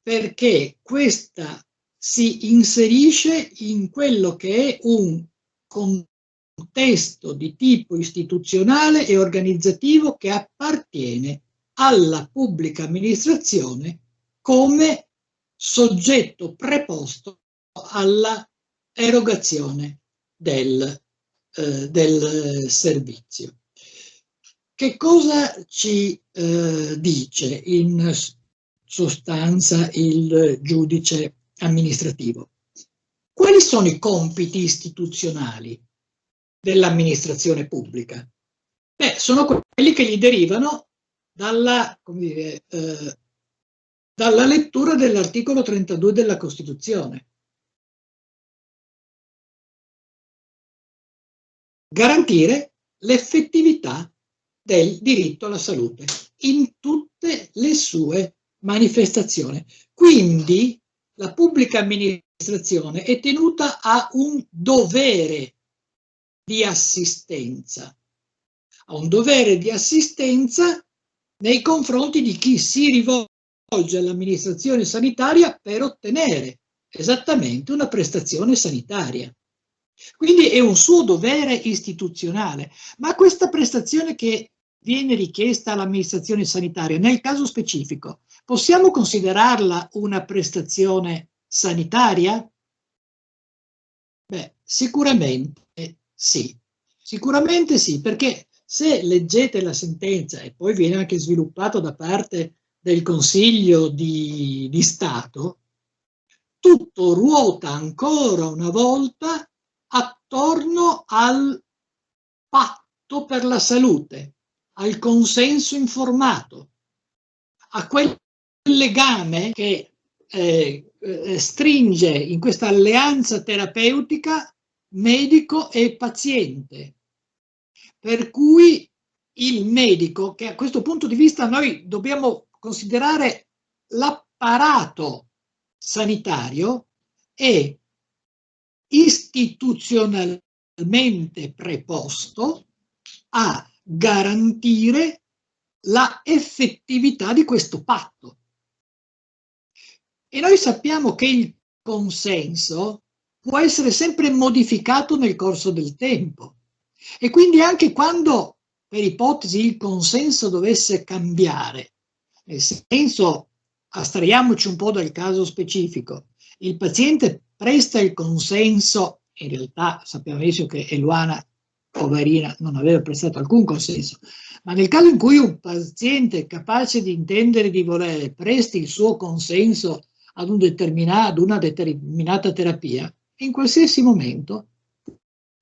perché questa si inserisce in quello che è un contesto di tipo istituzionale e organizzativo che appartiene alla pubblica amministrazione come soggetto preposto alla erogazione del servizio. Che cosa ci dice in sostanza il giudice amministrativo? Quali sono i compiti istituzionali dell'amministrazione pubblica? Beh, sono quelli che gli derivano dalla lettura dell'articolo 32 della Costituzione. Garantire l'effettività del diritto alla salute in tutte le sue manifestazioni. Quindi la pubblica amministrazione è tenuta a un dovere di assistenza, nei confronti di chi si rivolge all'amministrazione sanitaria per ottenere esattamente una prestazione sanitaria. Quindi è un suo dovere istituzionale, ma questa prestazione che viene richiesta all'amministrazione sanitaria, nel caso specifico, possiamo considerarla una prestazione sanitaria? Beh, sicuramente sì, perché se leggete la sentenza, e poi viene anche sviluppato da parte del Consiglio di Stato, tutto ruota ancora una volta attorno al patto per la salute, al consenso informato, a quel legame che stringe in questa alleanza terapeutica medico e paziente, per cui il medico, che a questo punto di vista noi dobbiamo considerare l'apparato sanitario, è istituzionalmente preposto a garantire la effettività di questo patto. E noi sappiamo che il consenso può essere sempre modificato nel corso del tempo, e quindi anche quando per ipotesi il consenso dovesse cambiare, nel senso, astraiamoci un po' dal caso specifico, il paziente presta il consenso, in realtà sappiamo benissimo che Eluana, poverina, non aveva prestato alcun consenso, ma nel caso in cui un paziente capace di intendere e di volere presti il suo consenso ad una determinata terapia, in qualsiasi momento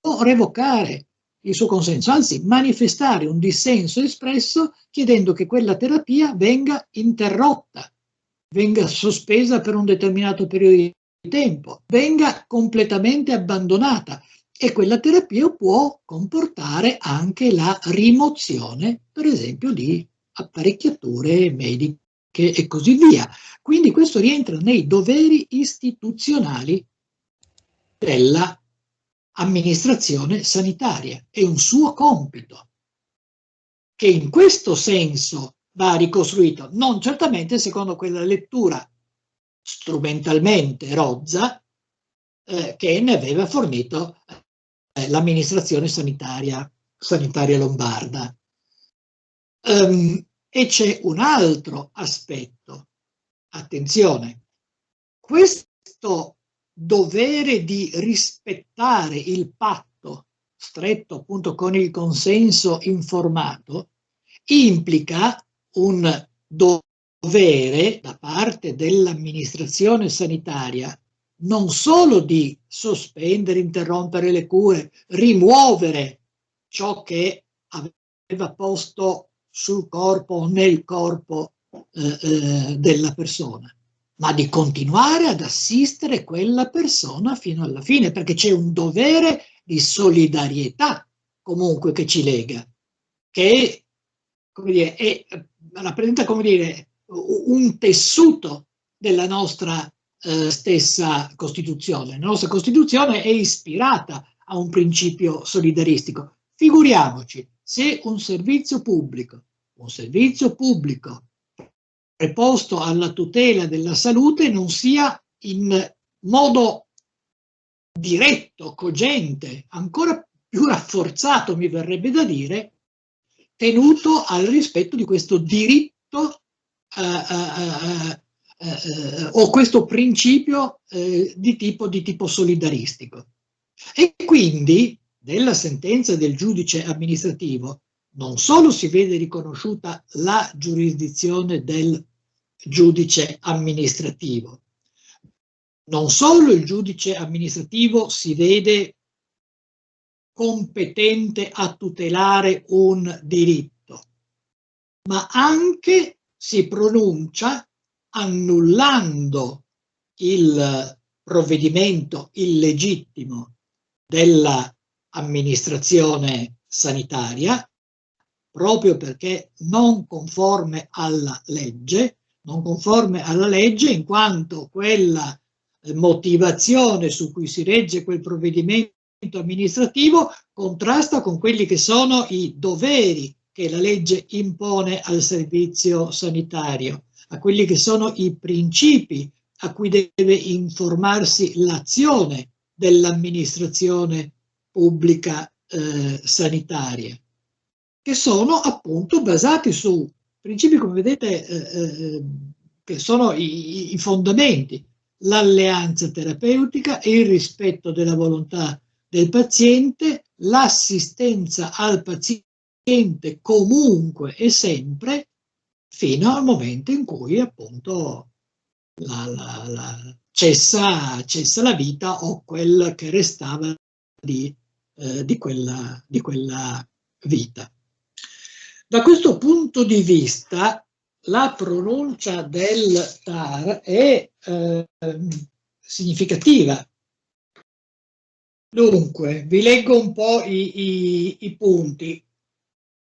può revocare il suo consenso, anzi manifestare un dissenso espresso chiedendo che quella terapia venga interrotta, venga sospesa per un determinato periodo di tempo, venga completamente abbandonata, e quella terapia può comportare anche la rimozione, per esempio, di apparecchiature mediche e così via. Quindi questo rientra nei doveri istituzionali della amministrazione sanitaria, è un suo compito, che in questo senso va ricostruito, non certamente secondo quella lettura strumentalmente rozza che ne aveva fornito l'amministrazione sanitaria lombarda. E c'è un altro aspetto, attenzione, questo dovere di rispettare il patto stretto appunto con il consenso informato implica un dovere da parte dell'amministrazione sanitaria non solo di sospendere, interrompere le cure, rimuovere ciò che aveva posto sul corpo o nel corpo della persona, ma di continuare ad assistere quella persona fino alla fine, perché c'è un dovere di solidarietà comunque che ci lega, che come dire, rappresenta come dire, un tessuto della nostra stessa Costituzione. La nostra Costituzione è ispirata a un principio solidaristico. Figuriamoci se un servizio pubblico preposto alla tutela della salute non sia in modo diretto, cogente, ancora più rafforzato, mi verrebbe da dire, tenuto al rispetto di questo diritto o questo principio di tipo solidaristico. E quindi nella sentenza del giudice amministrativo non solo si vede riconosciuta la giurisdizione del giudice amministrativo, non solo il giudice amministrativo si vede competente a tutelare un diritto, ma anche si pronuncia annullando il provvedimento illegittimo dell'amministrazione sanitaria, proprio perché non conforme alla legge in quanto quella motivazione su cui si regge quel provvedimento amministrativo contrasta con quelli che sono i doveri che la legge impone al servizio sanitario, a quelli che sono i principi a cui deve informarsi l'azione dell'amministrazione pubblica sanitaria, che sono appunto basati su principi, come vedete, che sono i fondamenti: l'alleanza terapeutica, il rispetto della volontà del paziente, l'assistenza al paziente comunque e sempre, fino al momento in cui appunto cessa la vita o quel che restava di quella vita. Da questo punto di vista la pronuncia del TAR è significativa. Dunque, vi leggo un po' i punti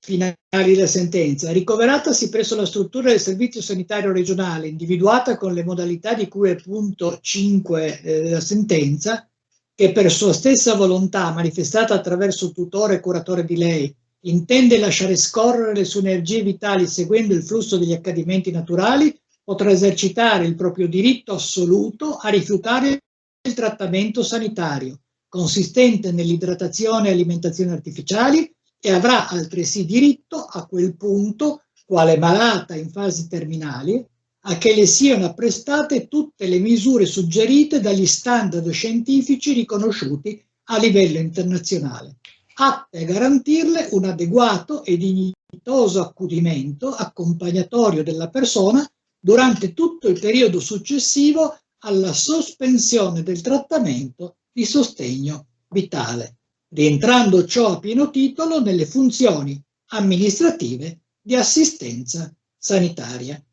finali della sentenza. Ricoveratasi presso la struttura del servizio sanitario regionale, individuata con le modalità di cui è punto 5 della sentenza, che per sua stessa volontà, manifestata attraverso tutore e curatore di lei, intende lasciare scorrere le sue energie vitali seguendo il flusso degli accadimenti naturali, potrà esercitare il proprio diritto assoluto a rifiutare il trattamento sanitario, consistente nell'idratazione e alimentazione artificiali, e avrà altresì diritto a quel punto, quale malata in fasi terminali, a che le siano apprestate tutte le misure suggerite dagli standard scientifici riconosciuti a livello internazionale, atte a garantirle un adeguato e dignitoso accudimento accompagnatorio della persona durante tutto il periodo successivo alla sospensione del trattamento di sostegno vitale, rientrando ciò a pieno titolo nelle funzioni amministrative di assistenza sanitaria.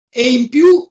E in più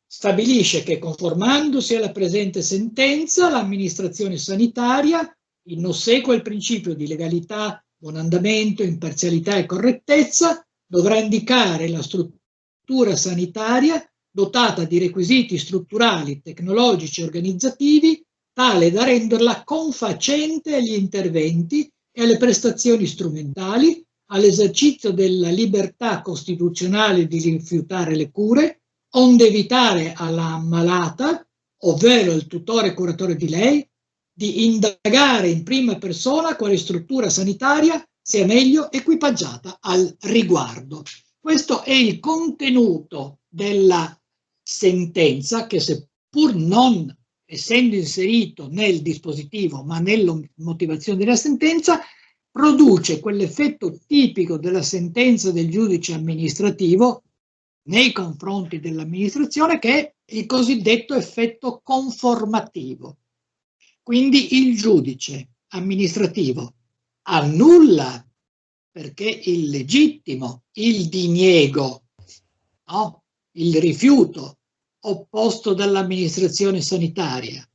stabilisce che, conformandosi alla presente sentenza, l'amministrazione sanitaria, in ossequio al principio di legalità, buon andamento, imparzialità e correttezza, dovrà indicare la struttura sanitaria dotata di requisiti strutturali, tecnologici e organizzativi tale da renderla confacente agli interventi e alle prestazioni strumentali, all'esercizio della libertà costituzionale di rifiutare le cure, onde evitare alla ammalata, ovvero il tutore curatore di lei, di indagare in prima persona quale struttura sanitaria sia meglio equipaggiata al riguardo. Questo è il contenuto della sentenza che, seppur non essendo inserito nel dispositivo ma nella motivazione della sentenza, produce quell'effetto tipico della sentenza del giudice amministrativo nei confronti dell'amministrazione, che è il cosiddetto effetto conformativo. Quindi il giudice amministrativo annulla, perché il legittimo, il diniego, no? Il rifiuto opposto dall'amministrazione sanitaria,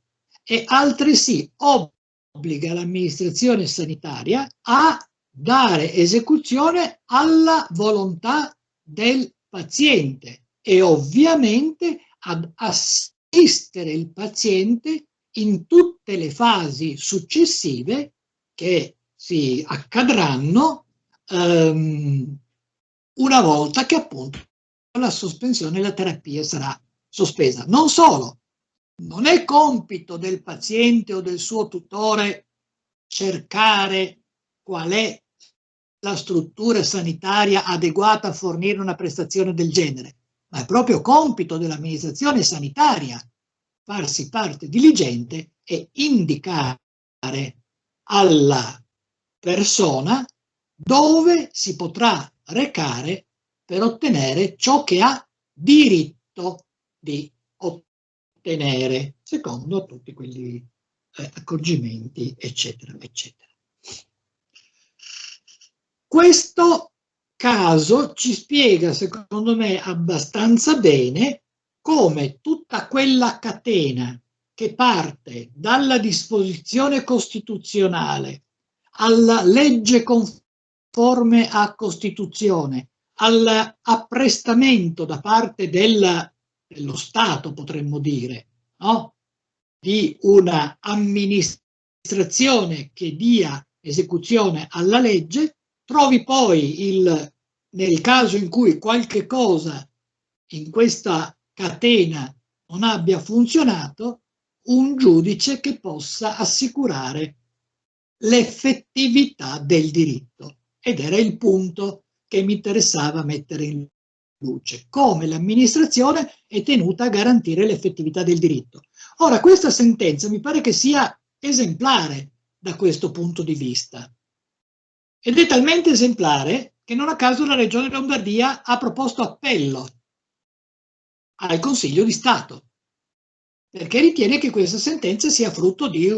e altresì obbliga l'amministrazione sanitaria a dare esecuzione alla volontà del paziente e ovviamente ad assistere il paziente in tutte le fasi successive che si accadranno una volta che appunto la sospensione e la terapia sarà sospesa. Non solo, non è compito del paziente o del suo tutore cercare qual è la struttura sanitaria adeguata a fornire una prestazione del genere, ma è proprio compito dell'amministrazione sanitaria farsi parte diligente e indicare alla persona dove si potrà recare per ottenere ciò che ha diritto di ottenere, secondo tutti quegli accorgimenti, eccetera, eccetera. Questo caso ci spiega, secondo me, abbastanza bene come tutta quella catena che parte dalla disposizione costituzionale alla legge conforme a Costituzione, all'apprestamento da parte dello Stato, potremmo dire, no? Di una amministrazione che dia esecuzione alla legge, trovi poi nel caso in cui qualche cosa in questa catena non abbia funzionato, un giudice che possa assicurare l'effettività del diritto. Ed era il punto che mi interessava mettere in luce, come l'amministrazione è tenuta a garantire l'effettività del diritto. Ora, questa sentenza mi pare che sia esemplare da questo punto di vista, ed è talmente esemplare che non a caso la Regione Lombardia ha proposto appello al Consiglio di Stato, perché ritiene che questa sentenza sia frutto di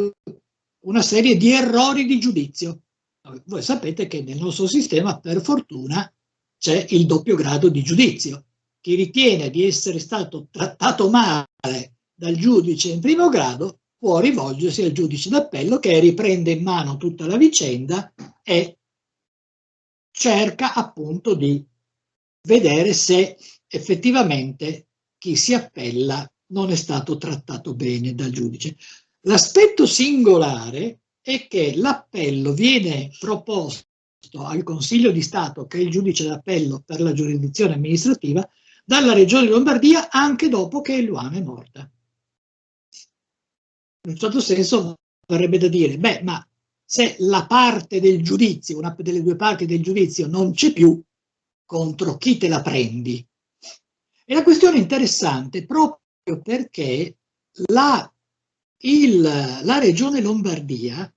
una serie di errori di giudizio. Voi sapete che nel nostro sistema, per fortuna, c'è il doppio grado di giudizio. Chi ritiene di essere stato trattato male dal giudice in primo grado può rivolgersi al giudice d'appello, che riprende in mano tutta la vicenda e cerca appunto di vedere se effettivamente chi si appella non è stato trattato bene dal giudice. L'aspetto singolare è che l'appello viene proposto al Consiglio di Stato, che è il giudice d'appello per la giurisdizione amministrativa, dalla Regione Lombardia anche dopo che Eluana è morta. In un certo senso verrebbe da dire, beh, ma se la parte del giudizio, una delle due parti del giudizio non c'è più, contro chi te la prendi? E la questione è interessante proprio perché la Regione Lombardia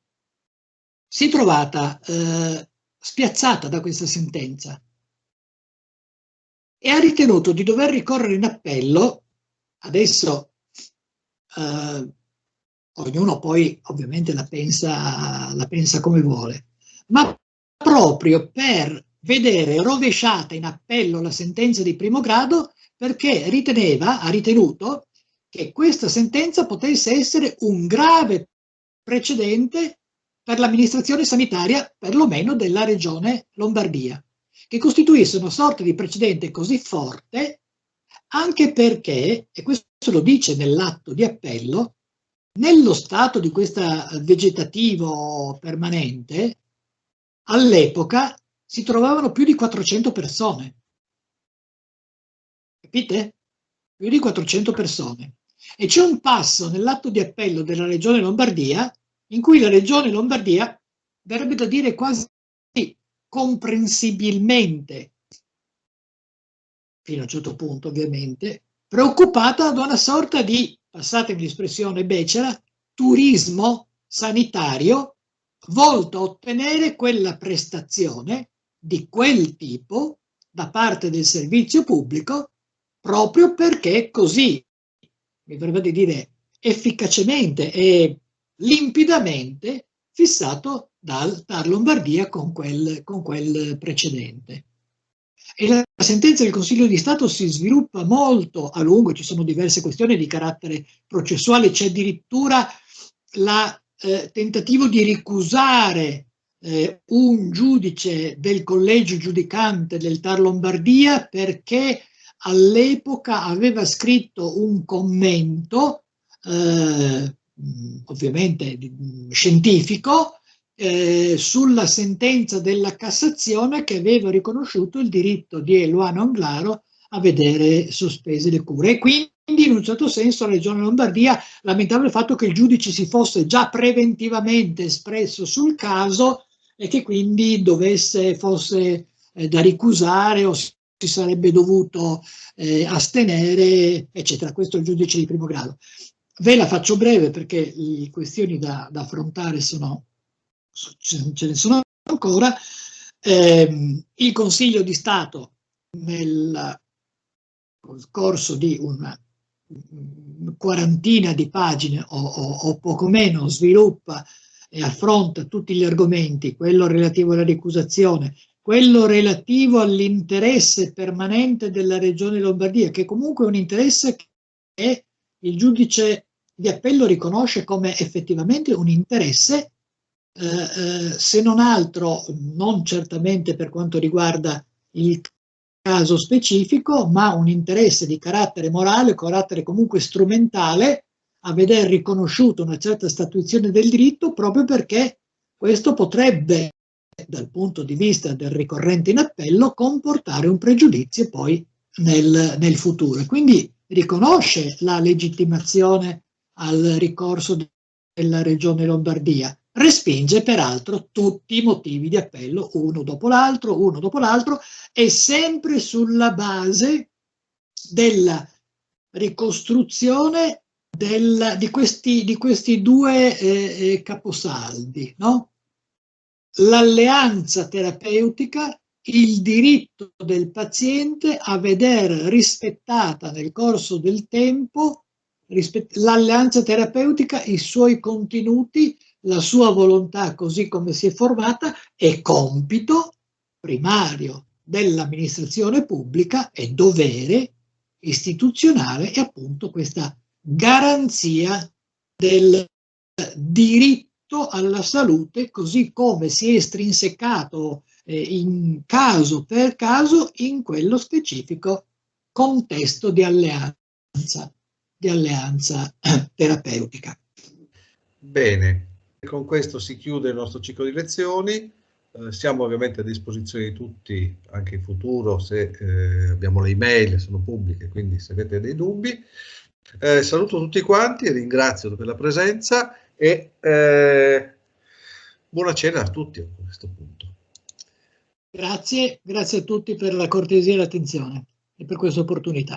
si è trovata spiazzata da questa sentenza, e ha ritenuto di dover ricorrere in appello. Adesso ognuno poi ovviamente la pensa come vuole, ma proprio per vedere rovesciata in appello la sentenza di primo grado, perché ha ritenuto che questa sentenza potesse essere un grave precedente per l'amministrazione sanitaria, perlomeno della regione Lombardia, che costituisse una sorta di precedente così forte, anche perché, e questo lo dice nell'atto di appello, nello stato di questa vegetativo permanente, all'epoca si trovavano più di 400 persone. Capite? Più di 400 persone. E c'è un passo nell'atto di appello della Regione Lombardia in cui la Regione Lombardia, verrebbe da dire quasi comprensibilmente, fino a un certo punto ovviamente, preoccupata da una sorta di, passatemi l'espressione becera, turismo sanitario volto a ottenere quella prestazione di quel tipo da parte del servizio pubblico, proprio perché così, mi verrebbe di dire, efficacemente e limpidamente fissato dal TAR Lombardia con quel precedente. E la sentenza del Consiglio di Stato si sviluppa molto a lungo, ci sono diverse questioni di carattere processuale, c'è addirittura tentativo di ricusare un giudice del collegio giudicante del TAR Lombardia perché all'epoca aveva scritto un commento, ovviamente scientifico, sulla sentenza della Cassazione che aveva riconosciuto il diritto di Eluana Englaro a vedere sospese le cure. E quindi in un certo senso la Regione Lombardia lamentava il fatto che il giudice si fosse già preventivamente espresso sul caso e che quindi fosse da ricusare o si sarebbe dovuto astenere, eccetera. Questo è il giudice di primo grado. Ve la faccio breve perché le questioni da affrontare ce ne sono ancora. Il Consiglio di Stato nel corso di una quarantina di pagine o poco meno sviluppa e affronta tutti gli argomenti, quello relativo alla ricusazione, quello relativo all'interesse permanente della Regione Lombardia, che comunque è un interesse che il giudice di appello riconosce come effettivamente un interesse, se non altro, non certamente per quanto riguarda il caso specifico, ma un interesse di carattere morale, carattere comunque strumentale, a veder riconosciuta una certa statuizione del diritto, proprio perché questo potrebbe, dal punto di vista del ricorrente in appello, comportare un pregiudizio poi nel futuro. Quindi riconosce la legittimazione al ricorso della Regione Lombardia, respinge peraltro tutti i motivi di appello uno dopo l'altro, e sempre sulla base della ricostruzione di questi due caposaldi, no? L'alleanza terapeutica, il diritto del paziente a veder rispettata nel corso del tempo l'alleanza terapeutica, i suoi contenuti, la sua volontà così come si è formata, è compito primario dell'amministrazione pubblica e dovere istituzionale, e appunto questa garanzia del diritto alla salute, così come si è estrinsecato in caso per caso in quello specifico contesto di alleanza terapeutica. Bene, con questo si chiude il nostro ciclo di lezioni. Siamo ovviamente a disposizione di tutti anche in futuro, se abbiamo le email, sono pubbliche, quindi se avete dei dubbi. Saluto tutti quanti e ringrazio per la presenza e buona cena a tutti a questo punto. Grazie a tutti per la cortesia e l'attenzione e per questa opportunità.